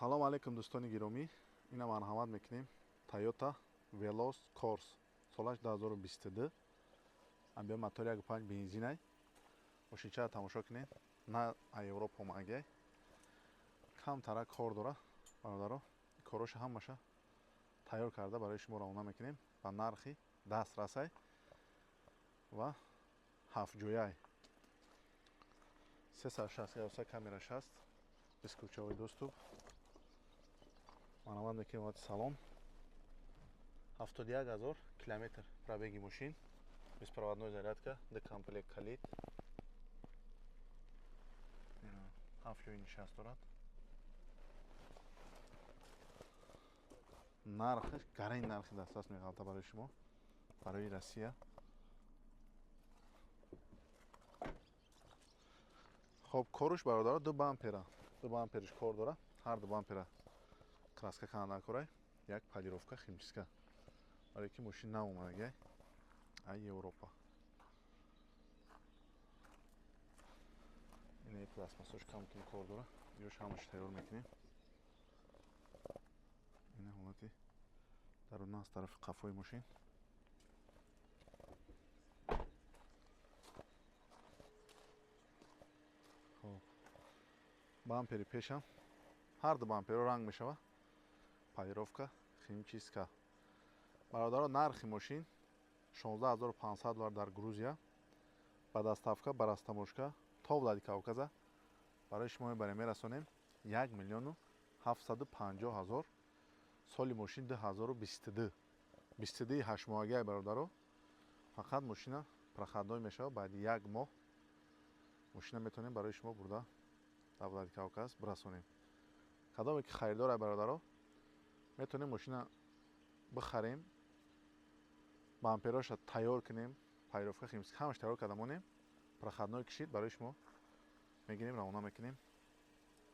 Салом алейкум дӯстони гиромӣ. Ина марҳамат мекунем Toyota Veloz Corsa солаш 2022. Амбиё мотори 1.5 бензинай. Мошинчаро тамошо кунед. На Европа магай. Кам тарак кор дора. Бародаро, короша ҳамаша тайёр карда барои шумо равона мекунем ба нархи дастрасай ва 7ҷояй. 360 камера 60 бескручовой доступ. Марҳамат мекунем вақти салон. 71 000 километр пробеги мошин. Беспроводной зарядка, декомплект калид. 7 ҷои нишаст дорад. Нархи гарани нархи дастрас меғалта барои шумо, барои Россия. Хоб, коруш бародаро ду бампериш кор дора. Ҳар ду бампера краска канда корай. Як полировка химчистка. Барои ки мошин нав омадагай. Ай Европа. Ина пластмассош камтун кор дора. Ёш ҳамаш тайёр мекунем. Ина ҳолати даруна аз тарафи қафои мошин. Хоб, бампери пешам. Ҳар ду бамперо ранг мешава. Полировка, химчистка. Бародаро, нархи мошин 16500 $, дар Грузия. Ба доставка ба растаможка то Влади Кавказа барои шумо мебарем, мерасонем 1 750 000. Соли мошин 2022. 22 8 моҳагай бародаро. Фақат мошина проходной мешава. Баъди 1 моҳ мошина метавонем барои шумо бурда ба Влади Кавказ бирасонем. Кадоме ки харидор бародаро, метавонем мошина бихарем, бампероша тайёр кунем, полировка химчистка ҳамаш тайёр карда монем. Проходной кишид барои шумо мегирем, равона мекунем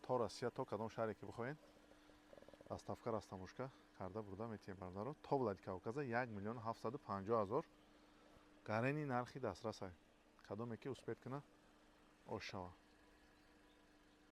то Россия, то кадом шаҳре ки бихоҳед. Доставка растаможка карда бурда метавонем бародаро то Влади Кавказа 1 750 000. Гарани нархи дастрасай. Кадоме ки успед куна ош шава.